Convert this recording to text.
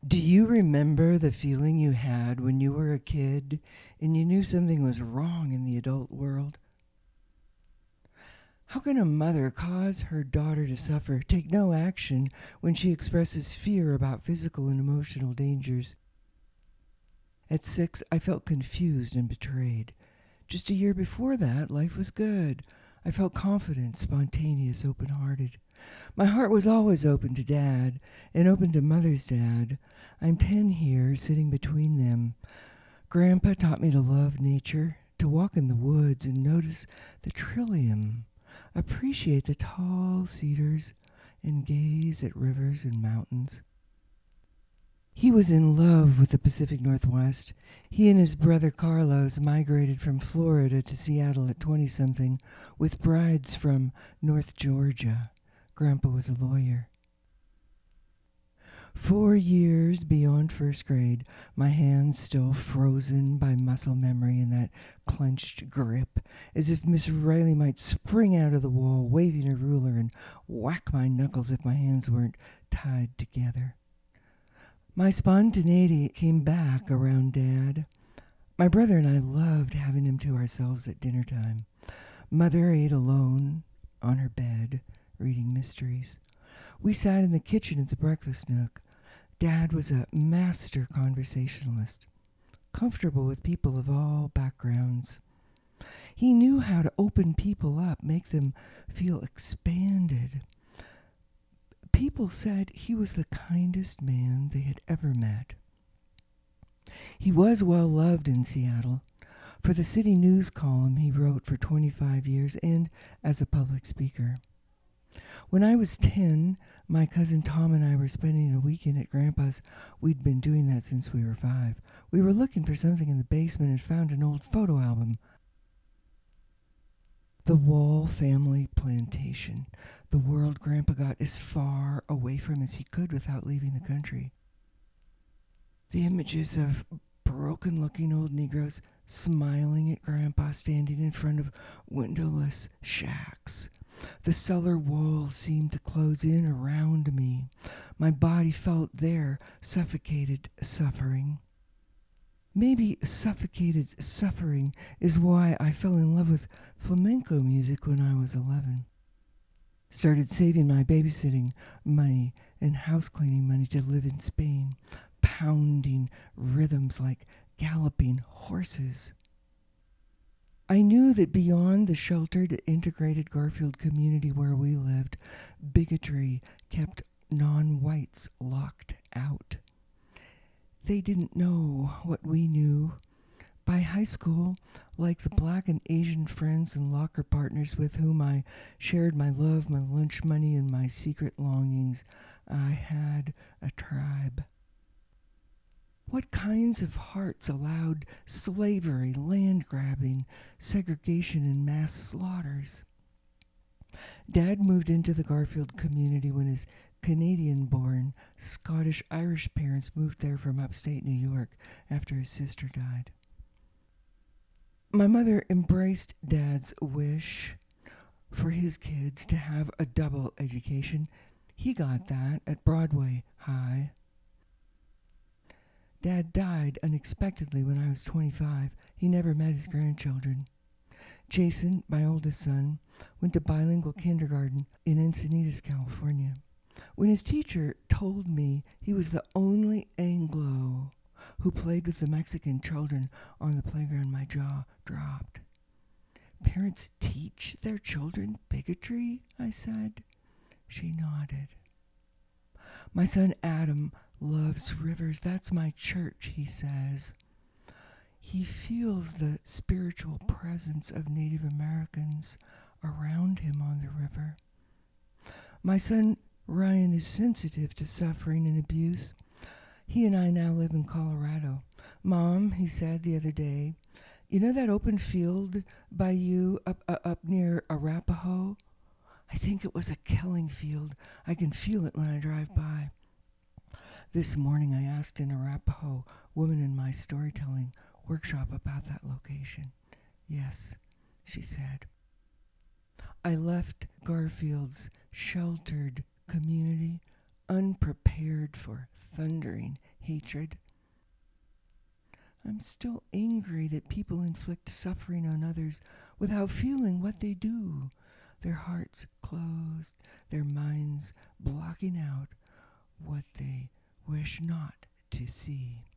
Do you remember the feeling you had when you were a kid and you knew something was wrong in the adult world? How can a mother cause her daughter to suffer, take no action when she expresses fear about physical and emotional dangers? At 6, I felt confused and betrayed. Just a year before that, life was good. I felt confident, spontaneous, open-hearted. My heart was always open to Dad and open to Mother's dad. I'm 10 here, sitting between them. Grandpa taught me to love nature, to walk in the woods and notice the trillium, appreciate the tall cedars, and gaze at rivers and mountains. He was in love with the Pacific Northwest. He and his brother Carlos migrated from Florida to Seattle at 20-something with brides from North Georgia. Grandpa was a lawyer. 4 years beyond first grade, my hands still frozen by muscle memory and that clenched grip, as if Miss Riley might spring out of the wall, waving her ruler, and whack my knuckles if my hands weren't tied together. My spontaneity came back around Dad. My brother and I loved having him to ourselves at dinner time. Mother ate alone on her bed, reading mysteries. We sat in the kitchen at the breakfast nook. Dad was a master conversationalist, comfortable with people of all backgrounds. He knew how to open people up, make them feel expanded. People said he was the kindest man they had ever met. He was well loved in Seattle. For the city news column he wrote for 25 years and as a public speaker. When I was 10, my cousin Tom and I were spending a weekend at Grandpa's. We'd been doing that since we were 5. We were looking for something in the basement and found an old photo album. The Wall family plantation, the world Grandpa got as far away from as he could without leaving the country. The images of broken-looking old Negroes smiling at Grandpa standing in front of windowless shacks. The cellar walls seemed to close in around me. My body felt their suffocated suffering. Maybe suffocated suffering is why I fell in love with flamenco music when I was 11. Started saving my babysitting money and house cleaning money to live in Spain, pounding rhythms like galloping horses. I knew that beyond the sheltered, integrated Garfield community where we lived, bigotry kept non-whites locked out. They didn't know what we knew. By high school, like the Black and Asian friends and locker partners with whom I shared my love, my lunch money, and my secret longings, I had a tribe. What kinds of hearts allowed slavery, land grabbing, segregation, and mass slaughters? Dad moved into the Garfield community when his Canadian-born Scottish-Irish parents moved there from upstate New York after his sister died. My mother embraced Dad's wish for his kids to have a double education. He got that at Broadway High. Dad died unexpectedly when I was 25. He never met his grandchildren. Jason, my oldest son, went to bilingual kindergarten in Encinitas, California. When his teacher told me he was the only Anglo who played with the Mexican children on the playground, my jaw dropped. Parents teach their children bigotry, I said. She nodded. My son Adam loves rivers. That's my church, he says. He feels the spiritual presence of Native Americans around him on the river. My son Ryan is sensitive to suffering and abuse. He and I now live in Colorado. Mom, he said the other day, you know that open field by you up near Arapahoe? I think it was a killing field. I can feel it when I drive by. This morning I asked an Arapahoe woman in my storytelling workshop about that location. Yes, she said. I left Garfield's sheltered community unprepared for thundering hatred. I'm still angry that people inflict suffering on others without feeling what they do, their hearts closed, their minds blocking out what they wish not to see.